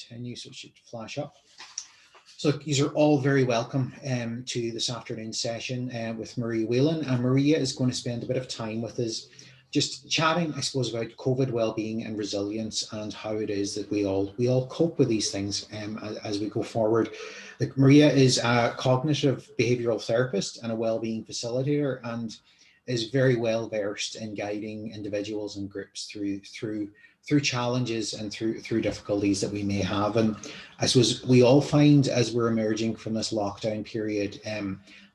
continue, so it should flash up. So these are all very welcome to this afternoon's session with Maria Whelan. And Maria is going to spend a bit of time with us just chatting, I suppose, about COVID wellbeing and resilience and how it is that we all cope with these things as we go forward. Like, Maria is a cognitive behavioral therapist and a wellbeing facilitator, and is very well versed in guiding individuals and groups through challenges and through difficulties that we may have. And I suppose we all find, as we're emerging from this lockdown period,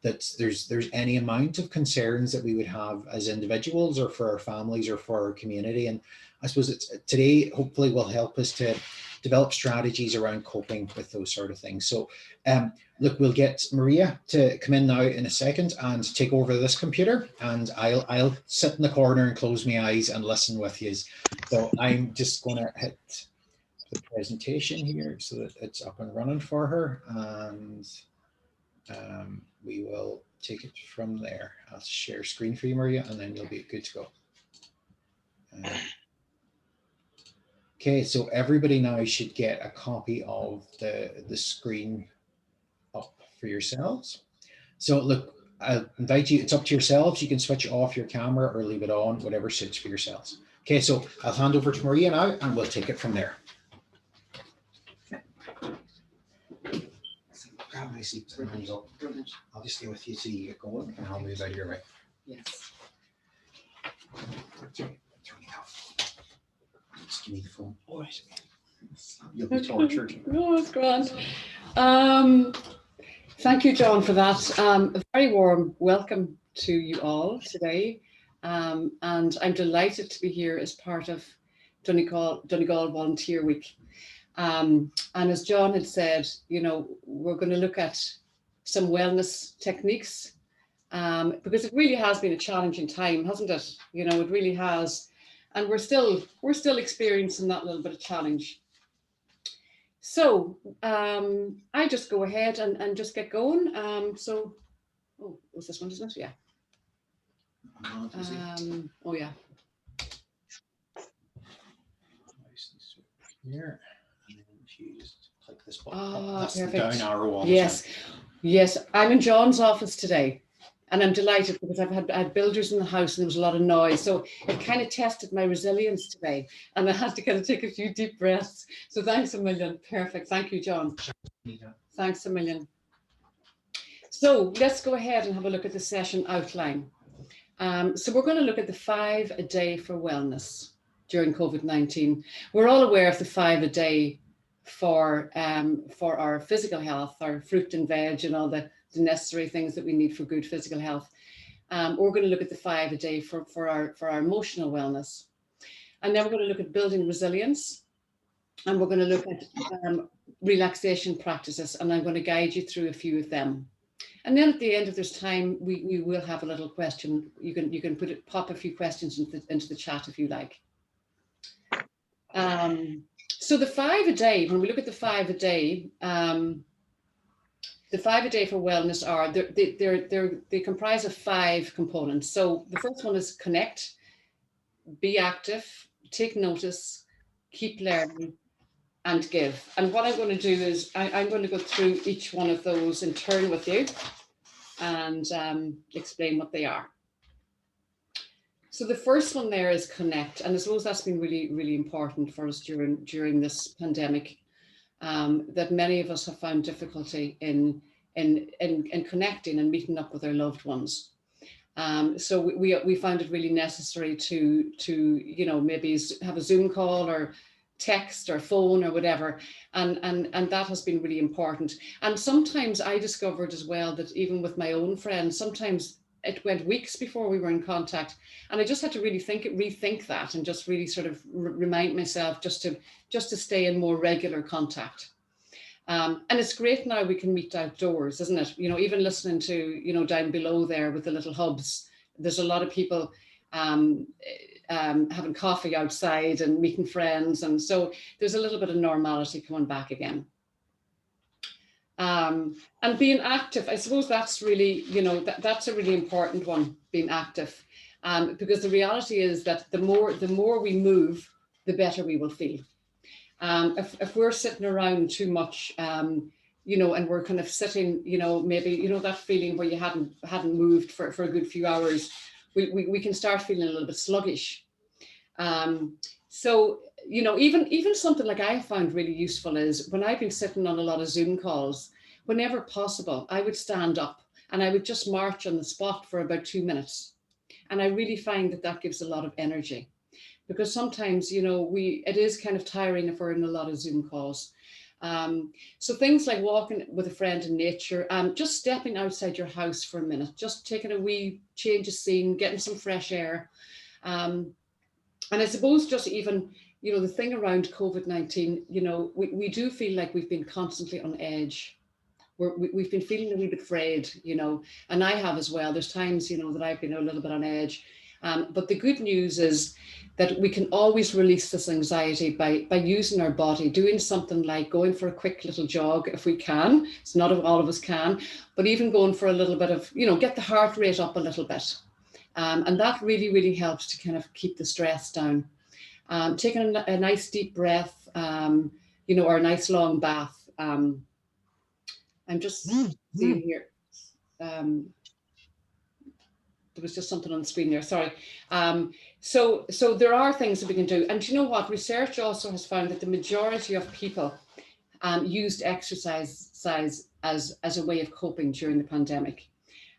that there's any amount of concerns that we would have as individuals or for our families or for our community. And I suppose today hopefully will help us to develop strategies around coping with those sort of things. So look, we'll get Maria to come in now in a second and take over this computer, and I'll sit in the corner and close my eyes and listen with you. So I'm just going to hit the presentation here so that it's up and running for her, and we will take it from there. I'll share screen for you, Maria, and then you'll be good to go. Okay, so everybody now should get a copy of the screen up for yourselves. So look, I'll invite you, it's up to yourselves. You can switch off your camera or leave it on, whatever suits for yourselves. Okay, so I'll hand over to Maria now and we'll take it from there. Grab my seat and hands up. I'll just stay with you till you get going and I'll move out of your way. Yes. Turn it off. Just give me the phone. All right. You'll be tortured. No, it's grand. Thank you, John, for that. A very warm welcome to you all today. And I'm delighted to be here as part of Donegal Volunteer Week. And as John had said, you know, we're going to look at some wellness techniques because it really has been a challenging time, hasn't it? You know, it really has. And we're still experiencing that little bit of challenge. So I just go ahead and just get going. Oh, was this one, isn't it? Yeah. Oh yeah. Here, and then if you just click this button, that's perfect. The down arrow. Yes. I'm in John's office today. And I'm delighted because I had builders in the house and there was a lot of noise. So it kind of tested my resilience today. And I had to kind of take a few deep breaths. So thanks a million. Perfect. Thank you, John. Thanks a million. So let's go ahead and have a look at the session outline. So we're going to look at the 5 a day for wellness during COVID-19. We're all aware of the 5 a day for our physical health, our fruit and veg and all the necessary things that we need for good physical health. We're going to look at the 5 a day for our emotional wellness. And then we're going to look at building resilience. And we're going to look at relaxation practices. And I'm going to guide you through a few of them. And then at the end, if there's time, we will have a little question. You can pop a few questions into the chat if you like. So the 5 a day, when we look at the 5 a day, the 5 a day for wellness they comprise of 5 components. So the first one is connect, be active, take notice, keep learning, and give. And what I'm going to do is I'm going to go through each one of those in turn with you and explain what they are. So the first one there is connect, and I suppose that's been really, really important for us during this pandemic. That many of us have found difficulty in connecting and meeting up with our loved ones. So we found it really necessary to you know, maybe have a Zoom call or text or phone or whatever, and that has been really important. And sometimes I discovered as well that even with my own friends, sometimes it went weeks before we were in contact, and I just had to really rethink that and just really sort of remind myself just to stay in more regular contact. And it's great now we can meet outdoors, isn't it? You know, even listening to, you know, down below there with the little hubs, there's a lot of people having coffee outside and meeting friends, and so there's a little bit of normality coming back again. And being active, I suppose that's really, you know, that's a really important one, being active, because the reality is that the more we move, the better we will feel. If we're sitting around too much, and we're kind of sitting, maybe, that feeling where you hadn't moved for a good few hours, we can start feeling a little bit sluggish. So, even something like I found really useful is when I've been sitting on a lot of Zoom calls, whenever possible, I would stand up and I would just march on the spot for about 2 minutes. And I really find that gives a lot of energy, because sometimes, it is kind of tiring if we're in a lot of Zoom calls. So things like walking with a friend in nature, just stepping outside your house for a minute, just taking a wee change of scene, getting some fresh air. And I suppose just even, the thing around COVID-19, we do feel like we've been constantly on edge. We've been feeling a wee bit afraid, and I have as well. There's times, that I've been a little bit on edge. But the good news is that we can always release this anxiety by using our body, doing something like going for a quick little jog if we can. It's not all of us can, but even going for a little bit of, get the heart rate up a little bit. And that really, really helps to kind of keep the stress down. Taking a nice deep breath, or a nice long bath. I'm just seeing here. There was just something on the screen there, sorry. So there are things that we can do. And you know what? Research also has found that the majority of people used exercise as a way of coping during the pandemic.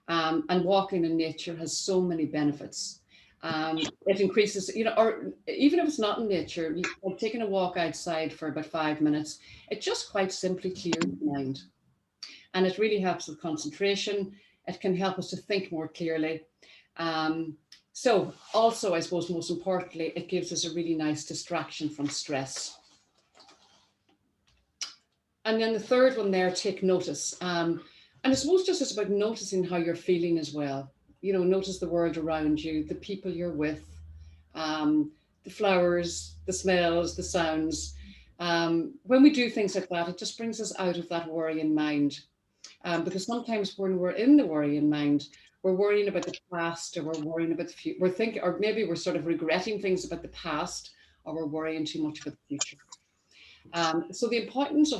And walking in nature has so many benefits. It increases, or even if it's not in nature, like taking a walk outside for about 5 minutes, it just quite simply clears the mind. And it really helps with concentration. It can help us to think more clearly. So also, I suppose, most importantly, it gives us a really nice distraction from stress. And then the third one there, take notice. And I suppose just it's about noticing how you're feeling as well. Notice the world around you, the people you're with, the flowers, the smells, the sounds. When we do things like that, it just brings us out of that worrying mind. Because sometimes when we're in the worrying mind, we're worrying about the past, or we're worrying about the future. We're thinking, or maybe we're sort of regretting things about the past, or we're worrying too much about the future. So the importance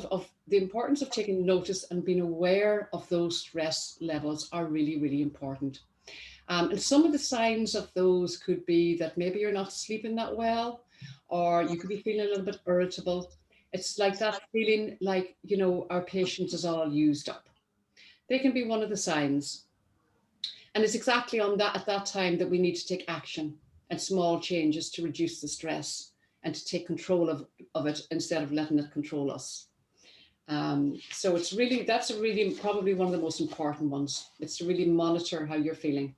of taking notice and being aware of those stress levels are really, really important. And some of the signs of those could be that maybe you're not sleeping that well, or you could be feeling a little bit irritable. It's like that feeling like, our patience is all used up. They can be one of the signs. And it's exactly at that time that we need to take action and small changes to reduce the stress and to take control of it instead of letting it control us. So that's probably one of the most important ones. It's to really monitor how you're feeling.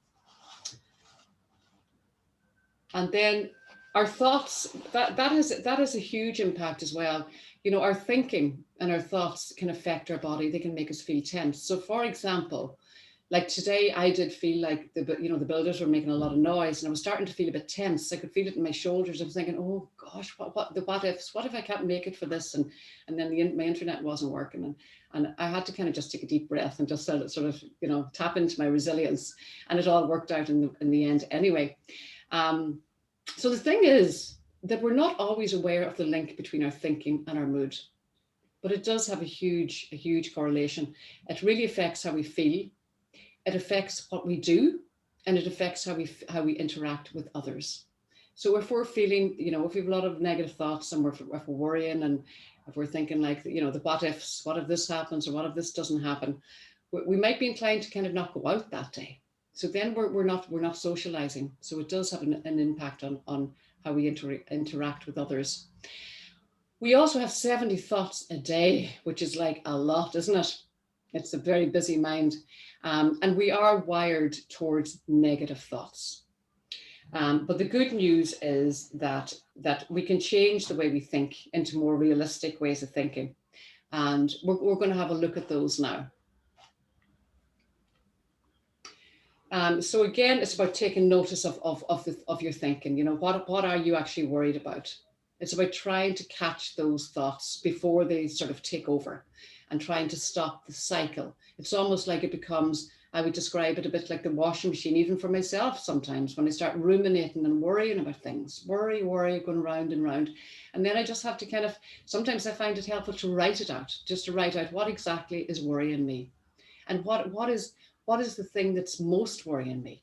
And then our thoughts, that has a huge impact as well. Our thinking and our thoughts can affect our body. They can make us feel tense. So for example, like today, I did feel like the builders were making a lot of noise, and I was starting to feel a bit tense. I could feel it in my shoulders. I was thinking, oh gosh, what ifs? What if I can't make it for this? And then my internet wasn't working, and I had to kind of just take a deep breath and just sort of tap into my resilience, and it all worked out in the end anyway. So the thing is that we're not always aware of the link between our thinking and our mood, but it does have a huge correlation. It really affects how we feel. It affects what we do, and it affects how we interact with others. So if we're feeling, if we have a lot of negative thoughts, and if we're worrying, and if we're thinking like, the what ifs, what if this happens, or what if this doesn't happen, we might be inclined to kind of not go out that day. So then we're not socializing. So it does have an impact on how we interact with others. We also have 70 thoughts a day, which is like a lot, isn't it? It's a very busy mind. And we are wired towards negative thoughts. But the good news is that we can change the way we think into more realistic ways of thinking. And we're going to have a look at those now. So again, it's about taking notice of your thinking. What are you actually worried about? It's about trying to catch those thoughts before they sort of take over, and trying to stop the cycle. It's almost like it becomes I would describe it a bit like the washing machine, even for myself sometimes, when I start ruminating and worrying about things, worry, going round and round. And then I just have to kind of, sometimes I find it helpful to write it out, just to write out what exactly is worrying me. And what is the thing that's most worrying me?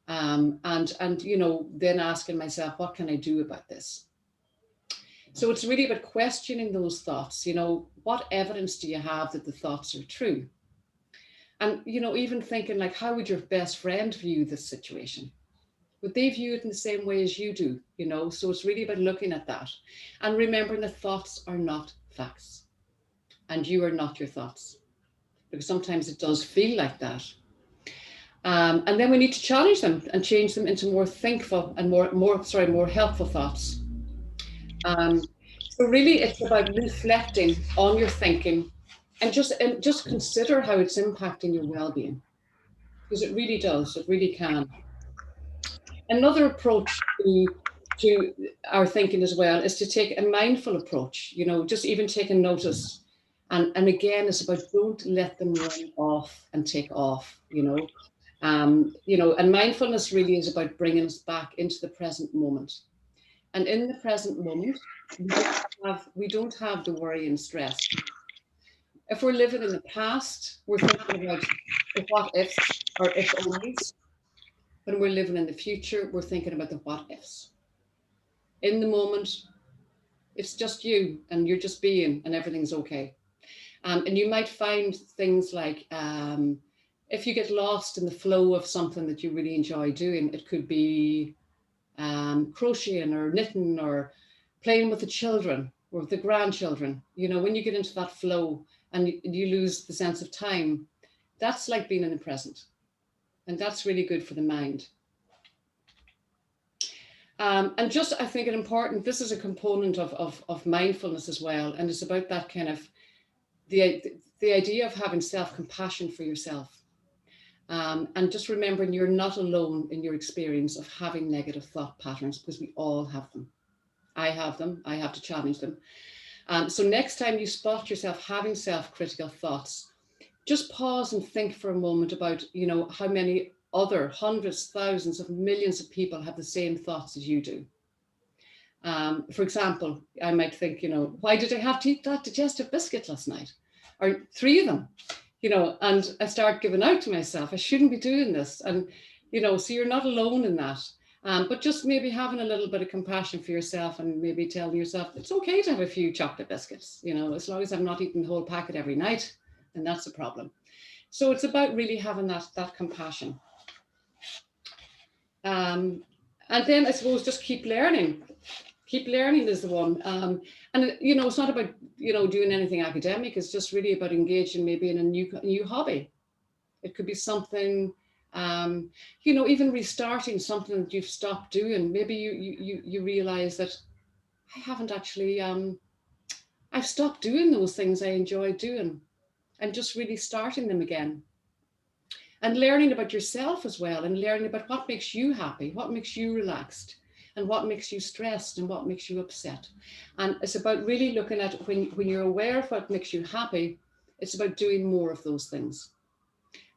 And then asking myself, what can I do about this? So it's really about questioning those thoughts. What evidence do you have that the thoughts are true? And, even thinking like, how would your best friend view this situation? Would they view it in the same way as you do? So it's really about looking at that and remembering that thoughts are not facts and you are not your thoughts, because sometimes it does feel like that. And then we need to challenge them and change them into more thinkful and more helpful thoughts. So really it's about reflecting on your thinking and just consider how it's impacting your well-being, because it really does, it really can. Another approach to our thinking as well is to take a mindful approach, just even taking notice. And again, it's about don't let them run off and take off, and mindfulness really is about bringing us back into the present moment. And in the present moment, we don't have the worry and stress. If we're living in the past, we're thinking about the what ifs or if onlys. When we're living in the future, we're thinking about the what ifs. In the moment, it's just you and you're just being and everything's okay. And you might find things like if you get lost in the flow of something that you really enjoy doing, it could be crocheting or knitting or playing with the children or the grandchildren. When you get into that flow and you lose the sense of time, that's like being in the present. And that's really good for the mind. And just, I think this is a component of mindfulness as well. And it's about that kind of, the idea of having self-compassion for yourself. And just remembering you're not alone in your experience of having negative thought patterns, because we all have them. I have them, I have to challenge them. So next time you spot yourself having self-critical thoughts, just pause and think for a moment about, how many other hundreds, thousands of millions of people have the same thoughts as you do. For example, I might think, why did I have to eat that digestive biscuit last night? Or 3 of them, and I start giving out to myself, I shouldn't be doing this. And, so you're not alone in that. But just maybe having a little bit of compassion for yourself and maybe telling yourself it's okay to have a few chocolate biscuits, as long as I'm not eating the whole packet every night, then that's a problem. So it's about really having that compassion. And then I suppose just keep learning. Keep learning is the one. And, it's not about, doing anything academic. It's just really about engaging maybe in a new hobby. It could be something, even restarting something that you've stopped doing. Maybe you realize that I haven't actually, I've stopped doing those things I enjoy doing, and just really starting them again. And learning about yourself as well, and learning about what makes you happy, what makes you relaxed, and what makes you stressed, and what makes you upset. And it's about really looking at when you're aware of what makes you happy, it's about doing more of those things.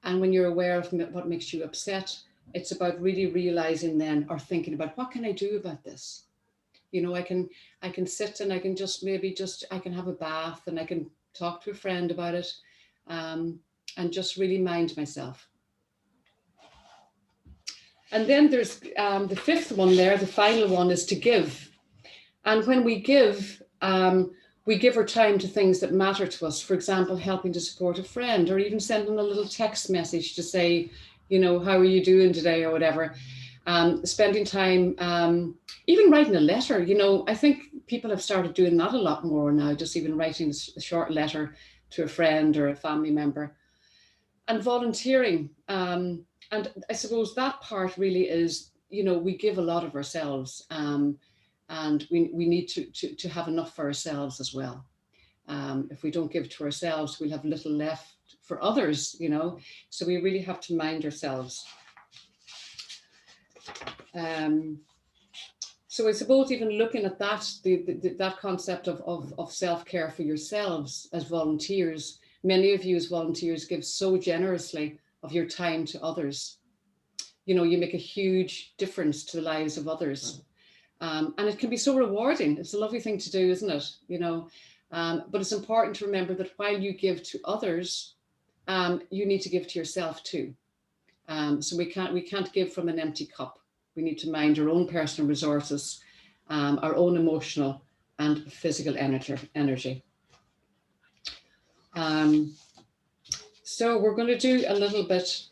And when you're aware of what makes you upset, it's about really realizing then, or thinking about, what can I do about this? I can sit and I can I can have a bath and I can talk to a friend about it, and just really mind myself. And then there's the 5th one there, the final one, is to give. And when we give our time to things that matter to us. For example, helping to support a friend, or even sending a little text message to say, how are you doing today, or whatever. Spending time, even writing a letter. I think people have started doing that a lot more now, just even writing a short letter to a friend or a family member. And volunteering. And I suppose that part really is, we give a lot of ourselves, and we need to have enough for ourselves as well. If we don't give to ourselves, we'll have little left for others, so we really have to mind ourselves. So I suppose even looking at that, that concept of self-care for yourselves as volunteers, many of you as volunteers give so generously of your time to others. You know, you make a huge difference to the lives of others. And it can be so rewarding. It's a lovely thing to do, isn't it? You know, but it's important to remember that while you give to others, you need to give to yourself too. So we can't give from an empty cup. We need to mind our own personal resources, our own emotional and physical energy. So we're going to do a little bit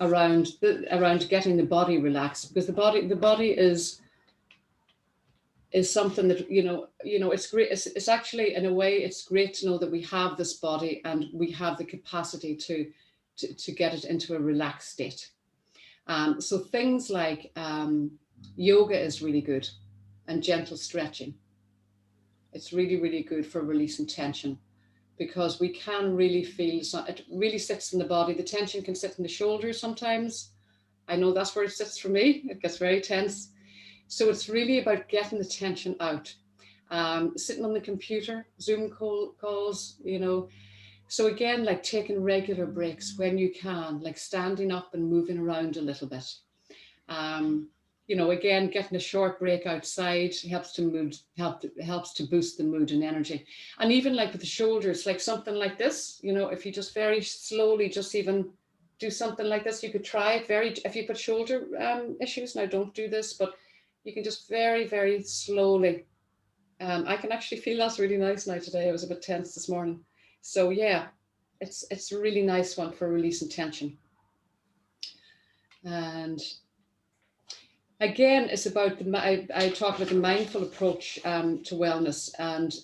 around getting the body relaxed, because the body is something that, you know, it's great. It's actually, in a way, it's great to know that we have this body and we have the capacity to get it into a relaxed state. So things like yoga is really good, and gentle stretching. It's really, really good for releasing tension, because we can really feel, it really sits in the body. The tension can sit in the shoulders sometimes. I know that's where it sits for me. It gets very tense. So it's really about getting the tension out. Sitting on the computer, Zoom calls, you know. So again, like taking regular breaks when you can, like standing up and moving around a little bit. You know, again, getting a short break outside helps to boost the mood and energy. And even like with the shoulders, like something like this, you know, if you just very slowly just even do something like this, you could try it if you put shoulder issues. Now don't do this, but you can just very, very slowly. I can actually feel that's really nice now today. I was a bit tense this morning. So yeah, it's a really nice one for releasing tension. And again, it's about I talk about the mindful approach to wellness, and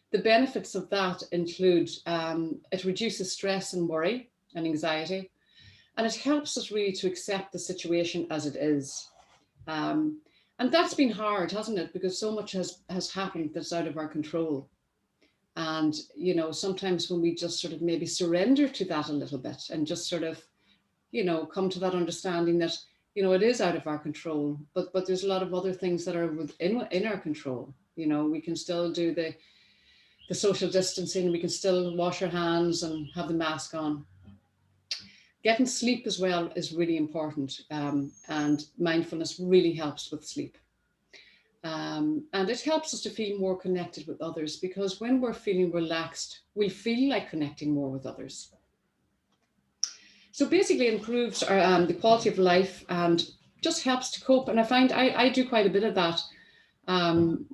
the benefits of that include it reduces stress and worry and anxiety, and it helps us really to accept the situation as it is. And that's been hard, hasn't it? Because so much has happened that's out of our control. And, you know, sometimes when we just sort of maybe surrender to that a little bit and just sort of, you know, come to that understanding that, you know, it is out of our control, but there's a lot of other things that are in our control. You know, we can still do the social distancing, we can still wash our hands and have the mask on. Getting sleep as well is really important, and mindfulness really helps with sleep. And it helps us to feel more connected with others, because when we're feeling relaxed, we feel like connecting more with others. So basically it improves the quality of life and just helps to cope. And I find I do quite a bit of that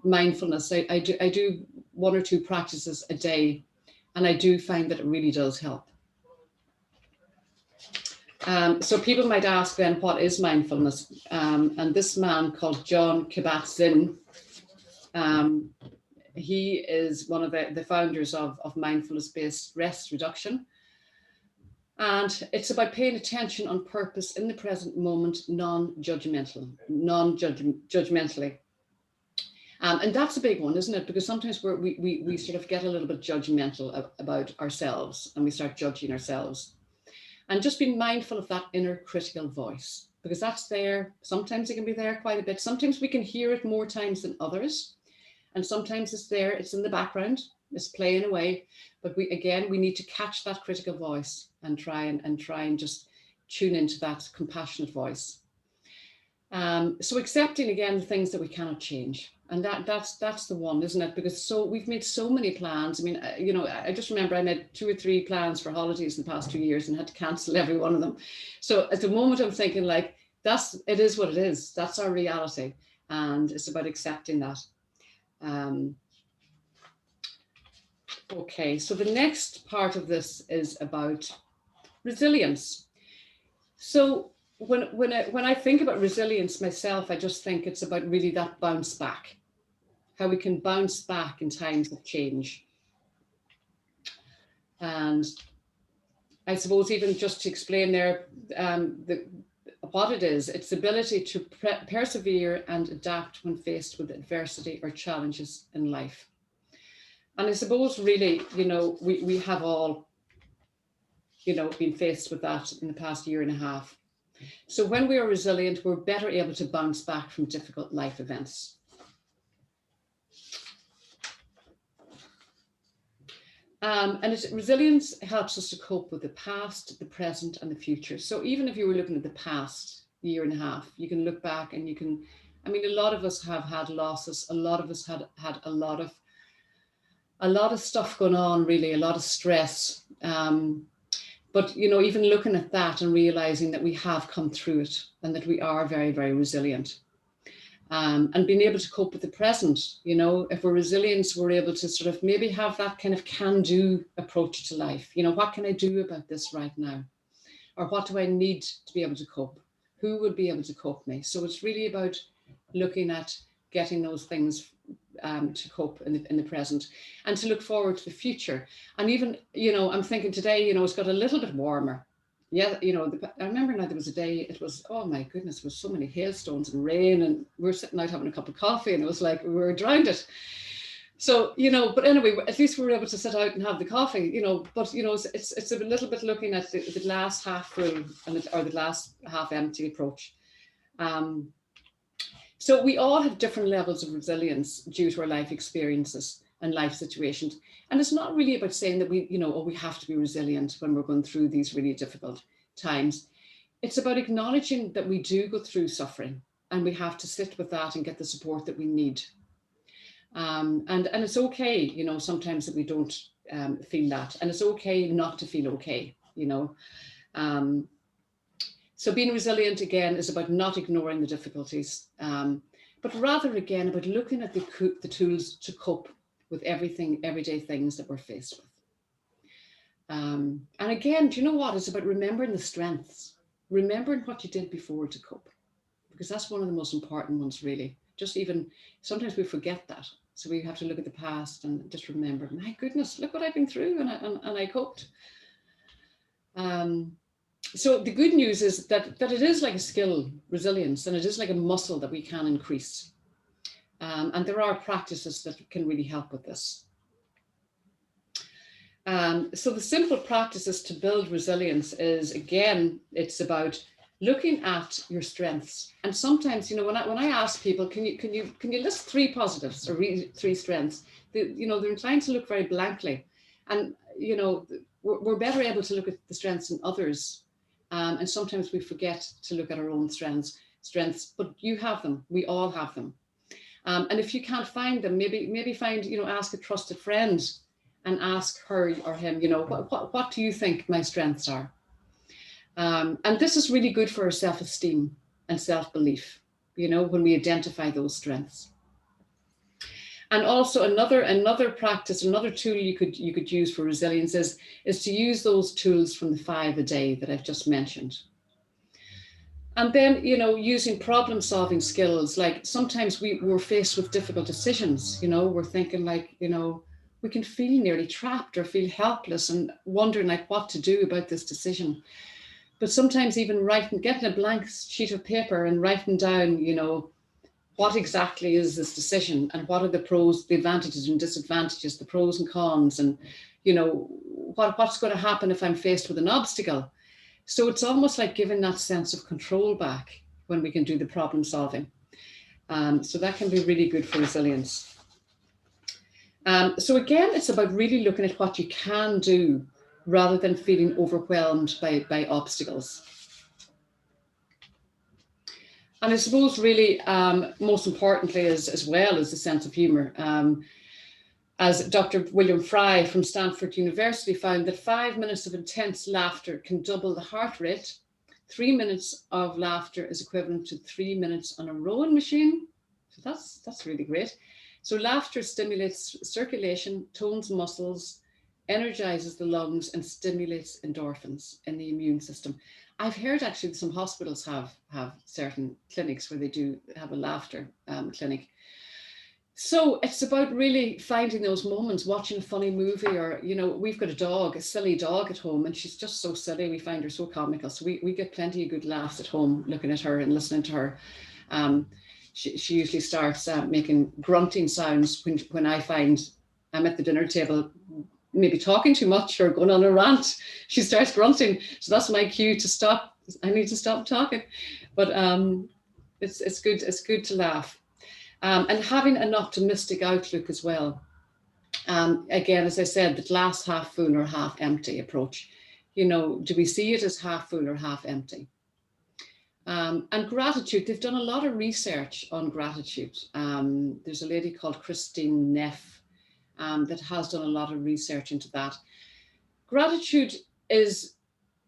mindfulness. I do 1 or 2 practices a day, and I do find that it really does help. So people might ask then, what is mindfulness? And this man called Jon Kabat-Zinn, he is one of the founders of mindfulness-based rest reduction. And it's about paying attention on purpose in the present moment, non-judgmentally. And that's a big one, isn't it? Because sometimes we sort of get a little bit judgmental about ourselves, and we start judging ourselves. And just being mindful of that inner critical voice, because that's there. Sometimes it can be there quite a bit. Sometimes we can hear it more times than others. And sometimes it's there, it's in the background, it's playing away. But we need to catch that critical voice and try and just tune into that compassionate voice. So accepting, again, the things that we cannot change. And that's the one, isn't it? Because we've made so many plans. I mean, you know, I just remember I made 2 or 3 plans for holidays in the past 2 years and had to cancel every one of them. So at the moment I'm thinking like, it is what it is. That's our reality. And it's about accepting that. Okay, so the next part of this is about resilience. So when I think about resilience myself, I just think it's about really that bounce back, how we can bounce back in times of change. And I suppose even just to explain there what it is, it's the ability to persevere and adapt when faced with adversity or challenges in life. And I suppose really, you know, we have all, you know, been faced with that in the past 1.5 years. So when we are resilient, we're better able to bounce back from difficult life events. Resilience helps us to cope with the past, the present, and the future. So even if you were looking at the past year and a half, you can look back and you can, I mean, a lot of us have had losses. A lot of us had a lot of stuff going on, really, a lot of stress. But, you know, even looking at that and realizing that we have come through it and that we are very, very resilient. And being able to cope with the present, you know, if we're resilient, we're able to sort of maybe have that kind of can-do approach to life. You know, what can I do about this right now? Or what do I need to be able to cope? Who would be able to cope me? So it's really about looking at getting those things to cope in the present and to look forward to the future. And even, you know, I'm thinking today, you know, it's got a little bit warmer. Yeah, you know, I remember now there was a day, it was, oh my goodness, there was so many hailstones and rain, and we were sitting out having a cup of coffee, and it was like we were drowned. So, you know, but anyway, at least we were able to sit out and have the coffee, you know, but, you know, it's a little bit looking at the glass half full or the glass half empty approach. So we all have different levels of resilience due to our life experiences and life situations. And it's not really about saying that we, you know, oh, we have to be resilient when we're going through these really difficult times. It's about acknowledging that we do go through suffering and we have to sit with that and get the support that we need. And it's okay, you know, sometimes that we don't feel that, and it's okay not to feel okay, you know. So being resilient, again, is about not ignoring the difficulties, but rather, again, about looking at the tools to cope with everyday things that we're faced with. And again, do you know what? It's about remembering the strengths, remembering what you did before to cope, because that's one of the most important ones, really. Just even, sometimes we forget that. So we have to look at the past and just remember, my goodness, look what I've been through, and I coped. So the good news is that it is like a skill, resilience, and it is like a muscle that we can increase. And there are practices that can really help with this. So the simple practices to build resilience is, again, it's about looking at your strengths. And sometimes, you know, when I ask people, can you list 3 positives or 3 strengths? You know, they're inclined to look very blankly. And, you know, we're better able to look at the strengths in others. And sometimes we forget to look at our own strengths, but you have them. We all have them. And if you can't find them, maybe find, you know, ask a trusted friend and ask her or him, you know, what do you think my strengths are? And this is really good for our self-esteem and self-belief, you know, when we identify those strengths. And also another practice, another tool you could use for resilience is to use those tools from the 5 a day that I've just mentioned. And then, you know, using problem-solving skills, like sometimes we're faced with difficult decisions, you know, we're thinking like, you know, we can feel nearly trapped or feel helpless and wondering like what to do about this decision. But sometimes even getting a blank sheet of paper and writing down, you know, what exactly is this decision and what are the pros, the advantages and disadvantages, the pros and cons, and, you know, what's going to happen if I'm faced with an obstacle. So it's almost like giving that sense of control back when we can do the problem solving. So that can be really good for resilience. So again, it's about really looking at what you can do rather than feeling overwhelmed by obstacles. And I suppose really, most importantly, as well as the sense of humor. As Dr. William Fry from Stanford University found that 5 minutes of intense laughter can double the heart rate. 3 minutes of laughter is equivalent to 3 minutes on a rowing machine. So that's really great. So laughter stimulates circulation, tones muscles, energizes the lungs, and stimulates endorphins in the immune system. I've heard actually some hospitals have certain clinics where they do have a laughter clinic. So it's about really finding those moments, watching a funny movie, or, you know, we've got a silly dog at home, and she's just so silly. We find her so comical. So we get plenty of good laughs at home looking at her and listening to her. She usually starts making grunting sounds when I find I'm at the dinner table, maybe talking too much or going on a rant. She starts grunting. So that's my cue to stop. I need to stop talking. But it's good to laugh. And having an optimistic outlook as well. Again, as I said, the glass half full or half empty approach. You know, do we see it as half full or half empty? And gratitude, they've done a lot of research on gratitude. There's a lady called Christine Neff that has done a lot of research into that. Gratitude is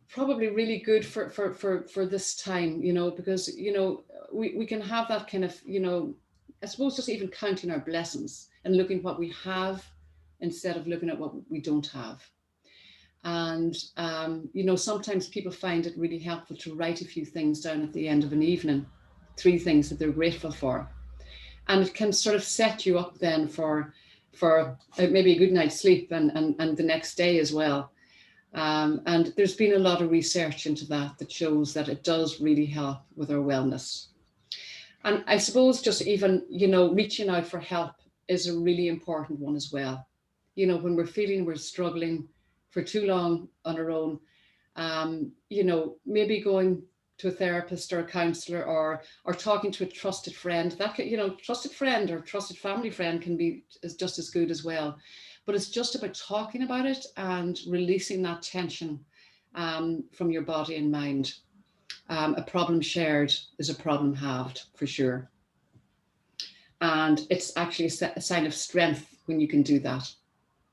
probably really good for this time, you know, because, you know, we can have that kind of, you know, I suppose just even counting our blessings and looking what we have instead of looking at what we don't have. And, you know, sometimes people find it really helpful to write a few things down at the end of an evening, 3 things that they're grateful for. And it can sort of set you up then for maybe a good night's sleep and the next day as well. And there's been a lot of research into that shows that it does really help with our wellness. And I suppose just even, you know, reaching out for help is a really important one as well. You know, when we're feeling we're struggling for too long on our own, you know, maybe going to a therapist or a counsellor or talking to a trusted friend, that could, you know, trusted friend or trusted family friend can be just as good as well. But it's just about talking about it and releasing that tension from your body and mind. A problem shared is a problem halved, for sure. And it's actually a sign of strength when you can do that,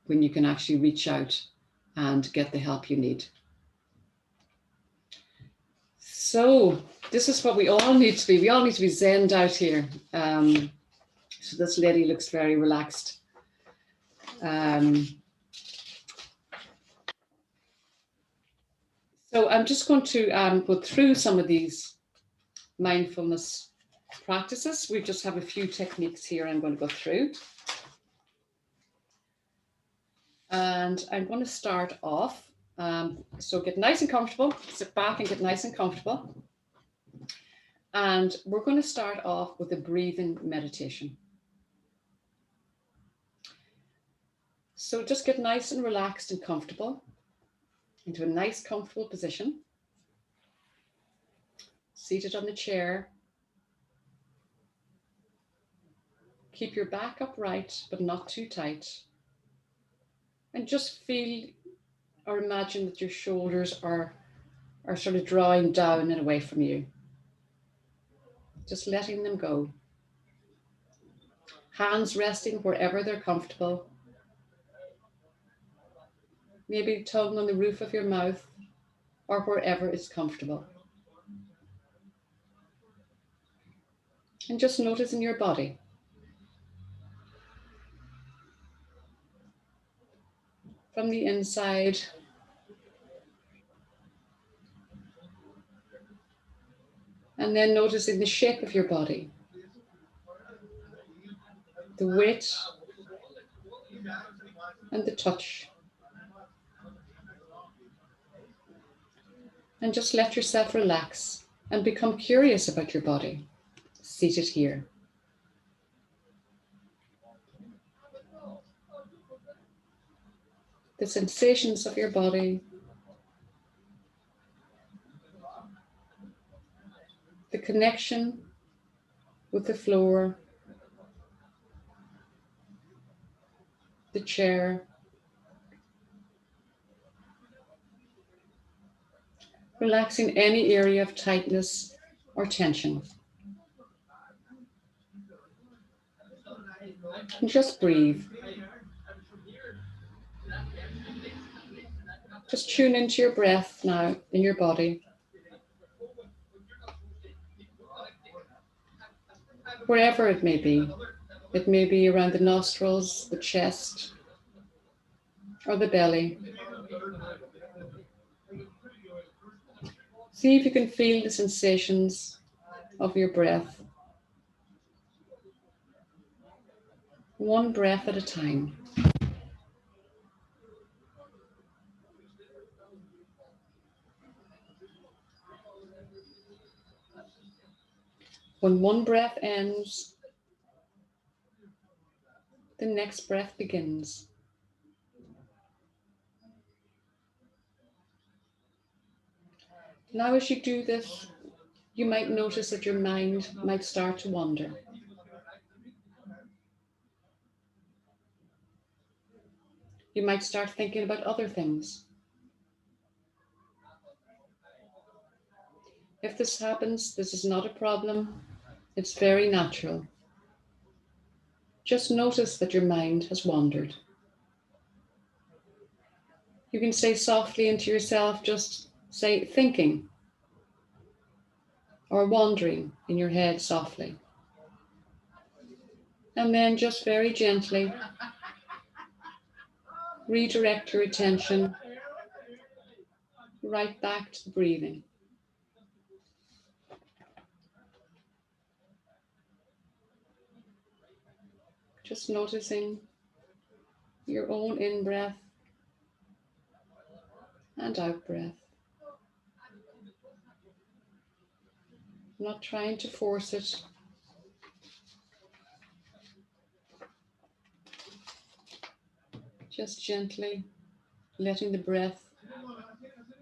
when you can actually reach out and get the help you need. So this is what we all need to be. We all need to be zenned out here. So this lady looks very relaxed. So I'm just going to go through some of these mindfulness practices. We just have a few techniques here I'm going to go through. And I'm going to start off. So get nice and comfortable, sit back and get nice and comfortable. And we're going to start off with a breathing meditation. So just get nice and relaxed and comfortable into a nice, comfortable position. Seated on the chair. Keep your back upright, but not too tight. And just feel or imagine that your shoulders are sort of drawing down and away from you. Just letting them go. Hands resting wherever they're comfortable. Maybe tongue on the roof of your mouth or wherever it's comfortable. And just noticing your body. From the inside. And then noticing the shape of your body. The weight and the touch. And just let yourself relax and become curious about your body, seated here. The sensations of your body, the connection with the floor, the chair, relaxing any area of tightness or tension. And just breathe. Just tune into your breath now in your body. Wherever it may be. It may be around the nostrils, the chest, or the belly. See if you can feel the sensations of your breath. One breath at a time. When one breath ends, the next breath begins. Now, as you do this, you might notice that your mind might start to wander. You might start thinking about other things. If this happens, this is not a problem. It's very natural. Just notice that your mind has wandered. You can say softly into yourself, just say thinking or wandering in your head softly. And then just very gently redirect your attention right back to the breathing. Just noticing your own in-breath and out-breath. Not trying to force it. Just gently letting the breath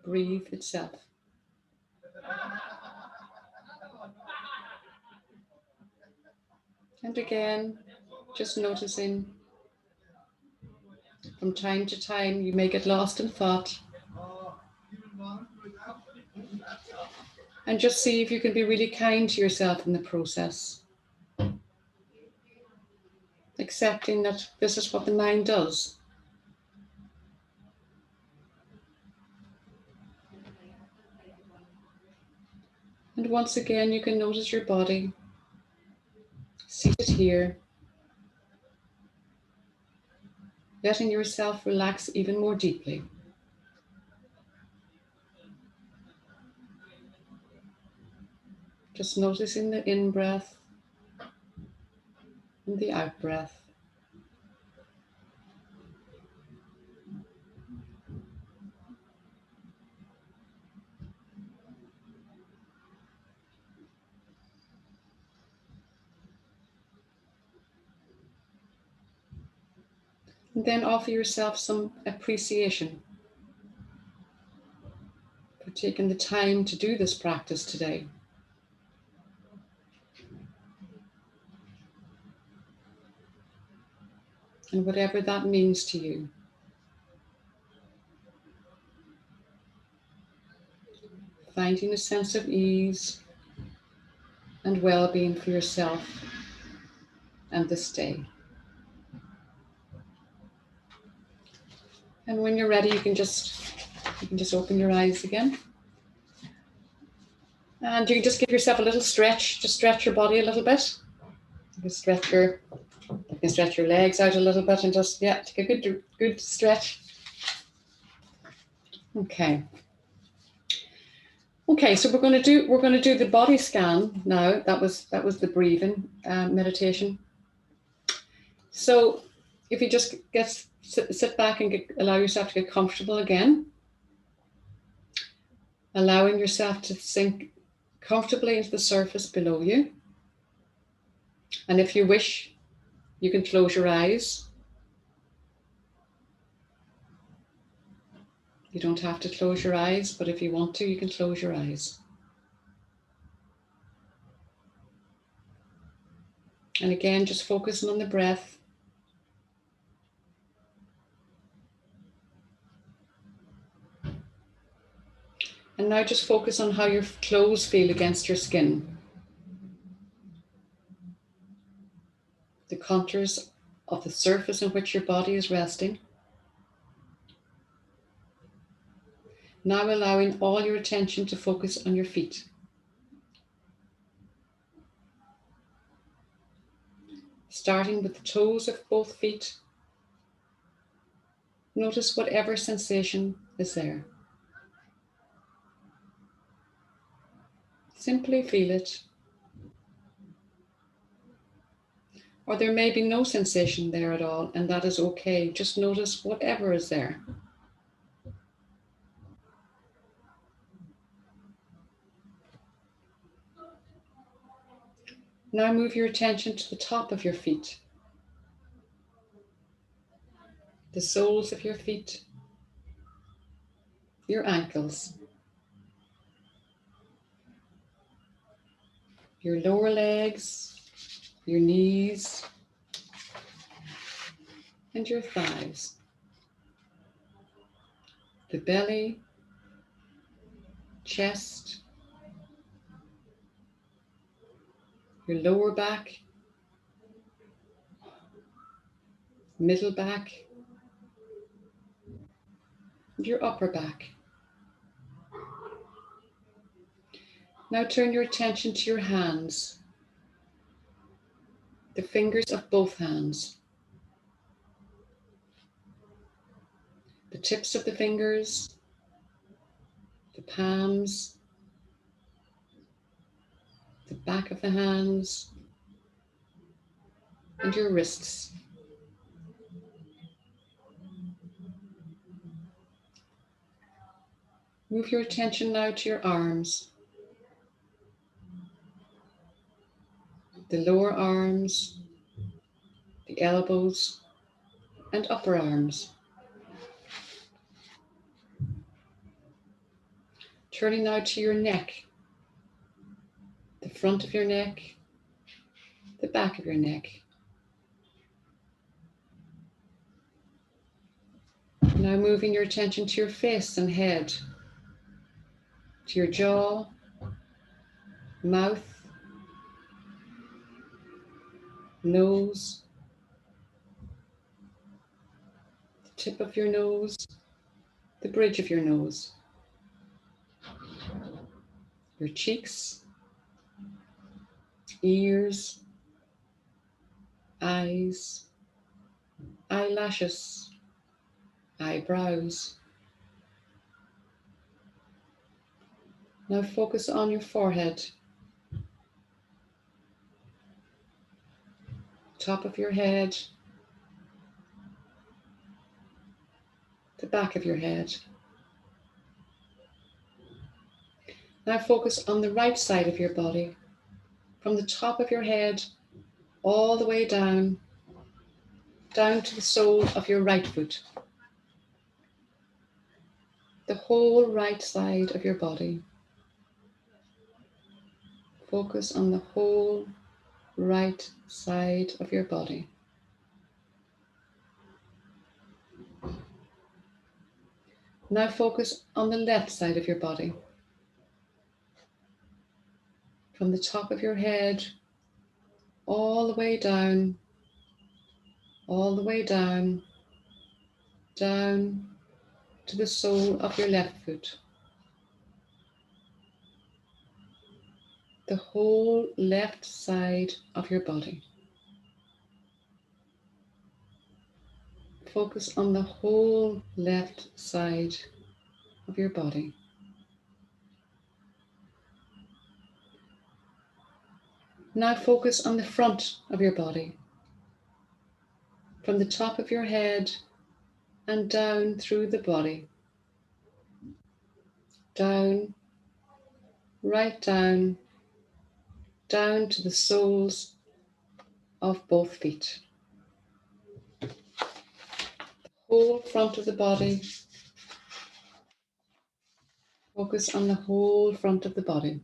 breathe itself. And again, just noticing from time to time you may get lost in thought. And just see if you can be really kind to yourself in the process. Accepting that this is what the mind does. And once again, you can notice your body seated here, letting yourself relax even more deeply. Just noticing the in-breath and the out-breath. And then offer yourself some appreciation for taking the time to do this practice today. And whatever that means to you. Finding a sense of ease and well-being for yourself and this day. And when you're ready, you can just open your eyes again. And you can just give yourself a little stretch, just stretch your body a little bit. You can stretch your legs out a little bit and just, take a good stretch. Okay. Okay, so we're going to do the body scan now. That was the breathing meditation. So if you just sit back and allow yourself to get comfortable again, allowing yourself to sink comfortably into the surface below you. And if you wish, you can close your eyes. You don't have to close your eyes, but if you want to, you can close your eyes. And again, just focusing on the breath. And now just focus on how your clothes feel against your skin. The contours of the surface on which your body is resting. Now allowing all your attention to focus on your feet. Starting with the toes of both feet. Notice whatever sensation is there. Simply feel it. Or there may be no sensation there at all, and that is okay. Just notice whatever is there. Now move your attention to the top of your feet. The soles of your feet. Your ankles. Your lower legs. Your knees. And your thighs. the belly, chest, your lower back, middle back, and your upper back. Now turn your attention to your hands, the fingers of both hands, the tips of the fingers, the palms, the back of the hands, and your wrists. Move your attention now to your arms, the lower arms, the elbows, and upper arms. Turning now to your neck, the front of your neck, the back of your neck. Now moving your attention to your face and head, to your jaw, mouth, nose, the tip of your nose, the bridge of your nose, your cheeks, ears, eyes, eyelashes, eyebrows. Now focus on your forehead, top of your head, the back of your head. Now focus on the right side of your body, from the top of your head all the way down to the sole of your right foot. The whole right side of your body. Focus on the whole right side of your body. Now focus on the left side of your body. From the top of your head, all the way down, down to the sole of your left foot. The whole left side of your body. Focus on the whole left side of your body. Now focus on the front of your body, from the top of your head and down through the body. Down, right down, down to the soles of both feet. The whole front of the body. Focus on the whole front of the body.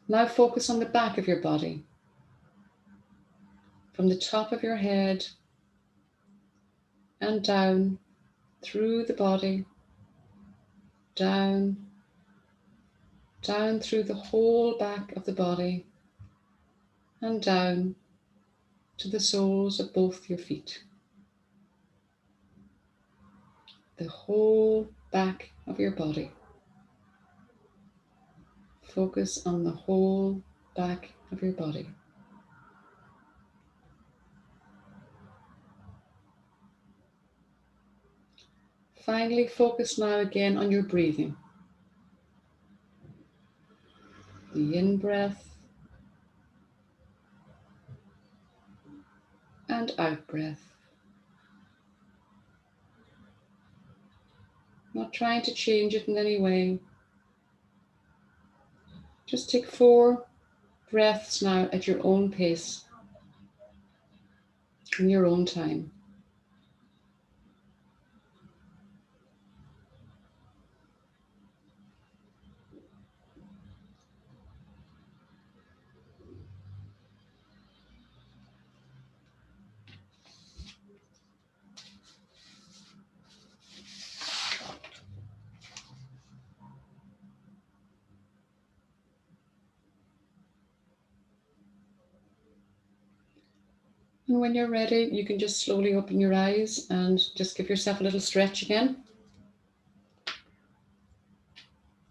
Now focus on the back of your body, from the top of your head and down through the body, down through the whole back of the body and down to the soles of both your feet. The whole back of your body. Focus on the whole back of your body. Finally, focus now again on your breathing. The in-breath and out-breath. Not trying to change it in any way. Just take 4 breaths now at your own pace, in your own time. And when you're ready, you can just slowly open your eyes and just give yourself a little stretch again.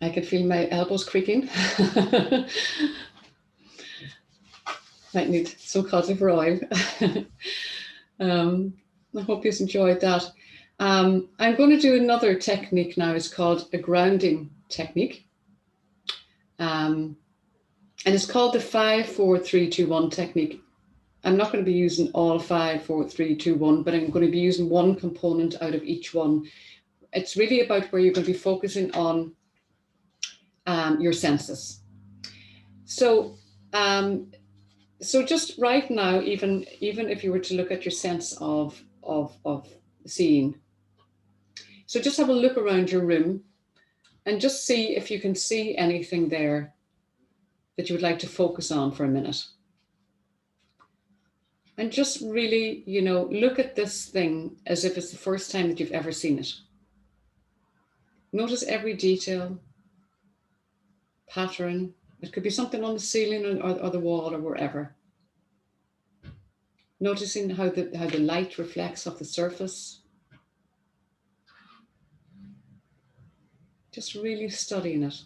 I can feel my elbows creaking. Might need some cauliflower oil. I hope you've enjoyed that. I'm going to do another technique now. It's called a grounding technique. And it's called the 5, 4, 3, 2, 1 technique. I'm not going to be using all 5, 4, 3, 2, 1, but I'm going to be using one component out of each one. It's really about where you're going to be focusing on your senses. So just right now, even if you were to look at your sense of seeing, so just have a look around your room and just see if you can see anything there that you would like to focus on for a minute. And just really, look at this thing as if it's the first time that you've ever seen it. Notice every detail, pattern. It could be something on the ceiling or the wall or wherever. Noticing how the light reflects off the surface. Just really studying it.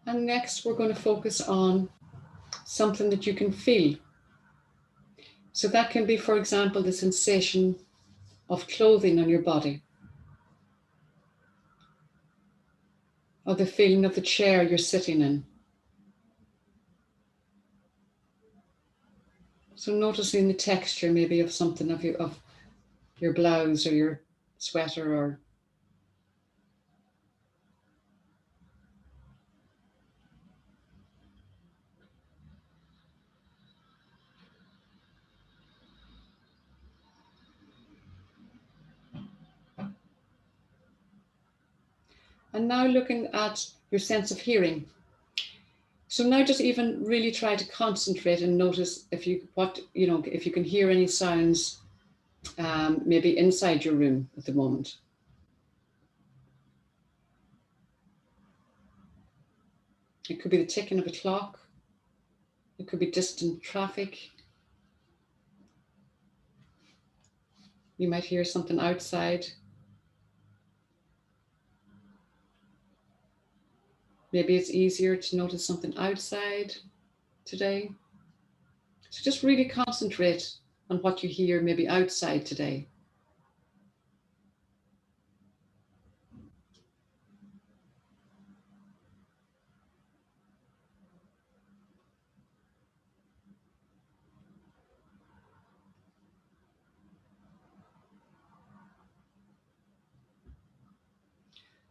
And next, we're going to focus on something that you can feel. So that can be, for example, the sensation of clothing on your body, or the feeling of the chair you're sitting in. So noticing the texture maybe of something of your blouse or your sweater or and now looking at your sense of hearing. So now just even really try to concentrate and notice if you can hear any sounds maybe inside your room at the moment. It could be the ticking of a clock. It could be distant traffic. You might hear something outside. Maybe it's easier to notice something outside today. So just really concentrate on what you hear maybe outside today.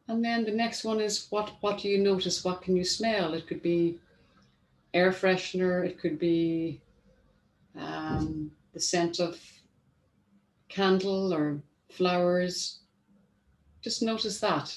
And then the next one is what do you notice? What can you smell? It could be air freshener. It could be the scent of candle or flowers. Just notice that.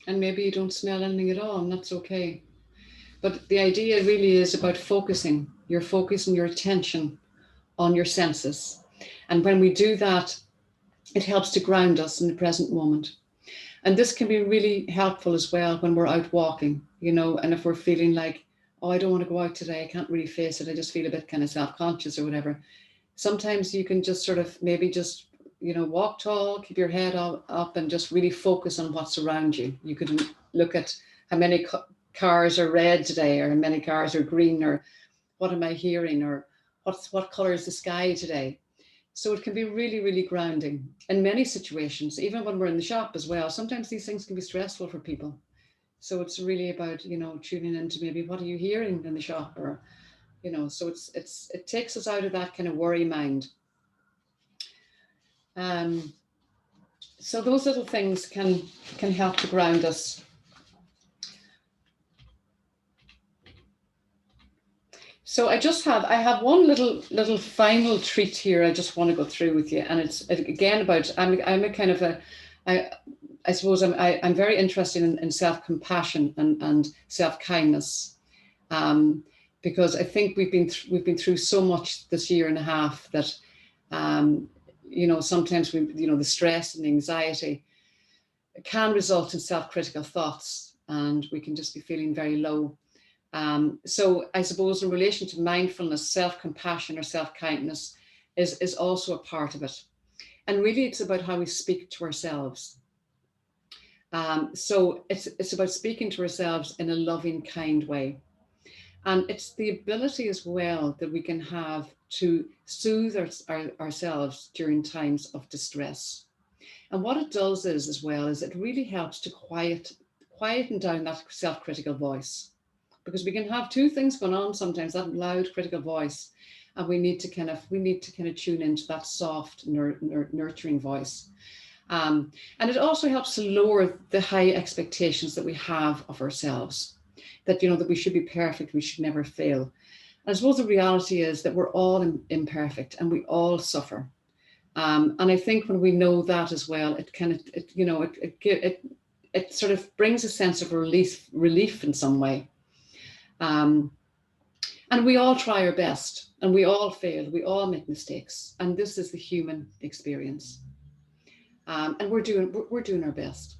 And maybe you don't smell anything at all, and that's okay. But the idea really is about focusing. You're focusing your attention on your senses. And when we do that, it helps to ground us in the present moment. And this can be really helpful as well when we're out walking, and if we're feeling like, oh, I don't want to go out today, I can't really face it, I just feel a bit kind of self-conscious or whatever. Sometimes you can just sort of maybe just walk tall, keep your head up and just really focus on what's around you. You could look at how many cars are red today, or how many cars are green, or what am I hearing, or what color is the sky today. So it can be really, really grounding in many situations, even when we're in the shop as well. Sometimes these things can be stressful for people. So it's really about, tuning into maybe what are you hearing in the shop, or, so it takes us out of that kind of worry mind. So those little things can help to ground us. So I have one little final treat here I just want to go through with you, and it's again about I'm a kind of I suppose I'm very interested in self-compassion and self-kindness, because I think we've been through so much this year and a half that, sometimes the stress and the anxiety can result in self-critical thoughts, and we can just be feeling very low. So I suppose in relation to mindfulness, self-compassion or self-kindness is also a part of it. And really it's about how we speak to ourselves. So it's about speaking to ourselves in a loving, kind way. And it's the ability as well that we can have to soothe ourselves during times of distress. And what it does is, as well, is it really helps to quieten down that self-critical voice. Because we can have two things going on sometimes, that loud critical voice, and we need to kind of tune into that soft, nurturing voice. And it also helps to lower the high expectations that we have of ourselves, that we should be perfect, we should never fail. And I suppose the reality is that we're all imperfect and we all suffer. And I think when we know that as well, it sort of brings a sense of relief in some way. And we all try our best, and we all fail, we all make mistakes, and this is the human experience. And we're doing our best.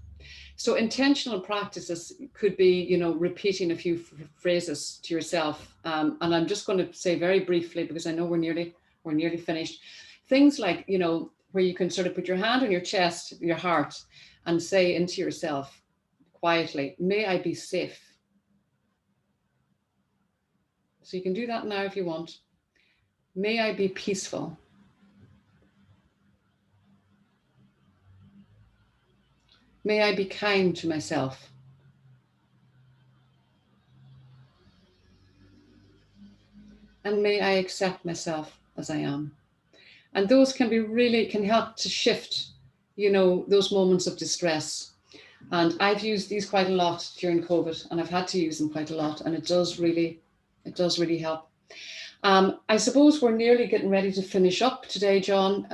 So intentional practices could be, repeating a few phrases to yourself. And I'm just going to say very briefly, because I know we're nearly finished. Things like, where you can sort of put your hand on your chest, your heart, and say into yourself quietly, "May I be safe." So you can do that now if you want. "May I be peaceful." "May I be kind to myself." And "may I accept myself as I am." And those can help to shift, those moments of distress. And I've used these quite a lot during COVID, and I've had to use them quite a lot. And it does really help. I suppose we're nearly getting ready to finish up today, John.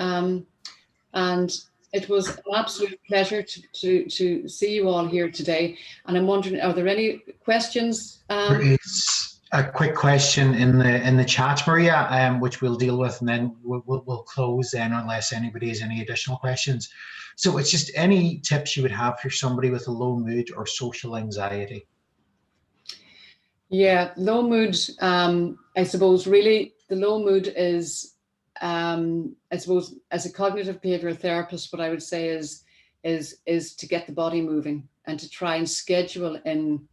And it was an absolute pleasure to see you all here today. And I'm wondering, are there any questions? There is a quick question in the chat, Maria, which we'll deal with, and then we'll close then, unless anybody has any additional questions. So it's just any tips you would have for somebody with a low mood or social anxiety. Yeah, low mood. I suppose really the low mood is, I suppose, as a cognitive behavioral therapist, what I would say is to get the body moving and to try and schedule in,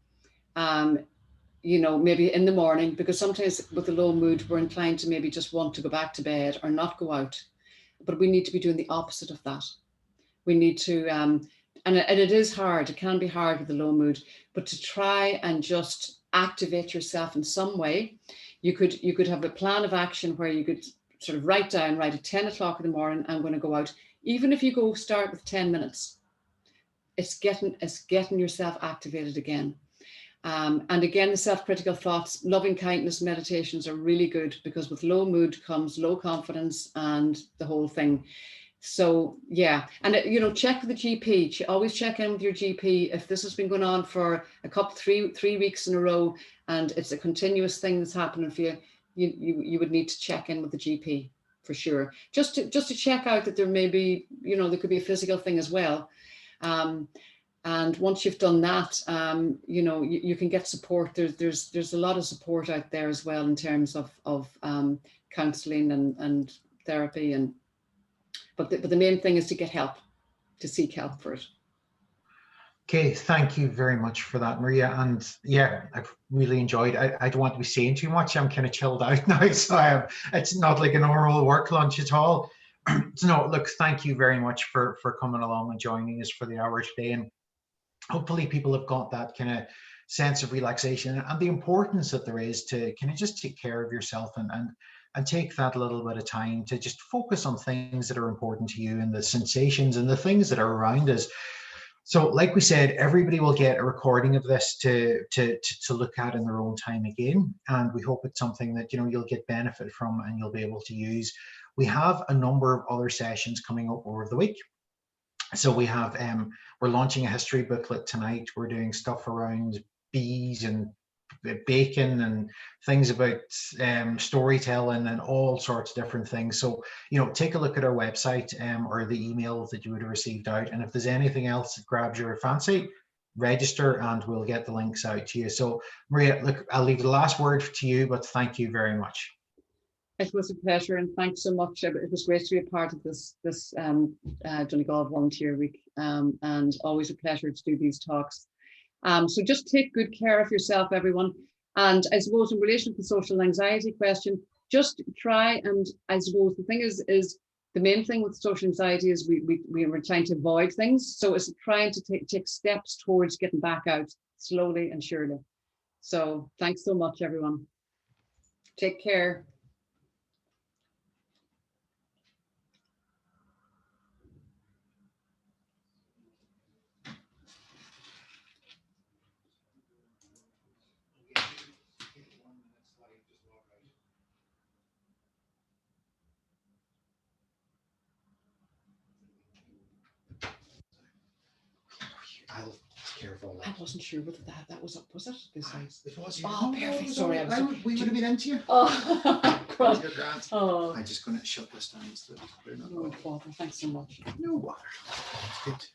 maybe in the morning, because sometimes with the low mood, we're inclined to maybe just want to go back to bed or not go out. But we need to be doing the opposite of that. We need to, and it is hard, it can be hard with the low mood, but to try and just activate yourself in some way. You could have a plan of action where you could sort of write at 10 o'clock in the morning, I'm going to go out. Even if you start with 10 minutes, it's getting yourself activated again. And again, the self-critical thoughts, loving kindness meditations are really good, because with low mood comes low confidence and the whole thing. So yeah, and check with the GP. Always check in with your GP if this has been going on for a couple, 3 weeks in a row, and it's a continuous thing that's happening for you. You would need to check in with the GP for sure, just to check out that there may be, there could be a physical thing as well. And once you've done that, you can get support. There's a lot of support out there as well in terms of counselling and therapy, but the main thing is to get help, to seek help for it. Okay, thank you very much for that, Maria. And yeah, I've really enjoyed. I don't want to be saying too much. I'm kind of chilled out now, so it's not like a normal work lunch at all. So no, look, thank you very much for coming along and joining us for the hour today. And hopefully people have got that kind of sense of relaxation and the importance that there is to kind of just take care of yourself and take that little bit of time to just focus on things that are important to you and the sensations and the things that are around us. So like we said, everybody will get a recording of this to look at in their own time again. And we hope it's something that, you'll get benefit from and you'll be able to use. We have a number of other sessions coming up over the week. So we have, we're launching a history booklet tonight. We're doing stuff around bees and bacon and things about storytelling and all sorts of different things. So, you know, take a look at our website or the email that you would have received out. And if there's anything else that grabs your fancy, register and we'll get the links out to you. So Maria, look, I'll leave the last word to you, but thank you very much. It was a pleasure, and thanks so much. It was great to be a part of this Donegal Volunteer Week, and always a pleasure to do these talks. So just take good care of yourself, everyone. And I suppose in relation to the social anxiety question, just try, and I suppose the thing is the main thing with social anxiety is we were trying to avoid things. So it's trying to take steps towards getting back out slowly and surely. So thanks so much, everyone. Take care. I'll be careful. I wasn't sure whether that was up, was it? This size? It was. Oh, perfect. Sorry, we would have been into you. Oh, God. You're grand. Oh, I'm just going to shut this down. So no bother. Thanks so much. no bother. Good.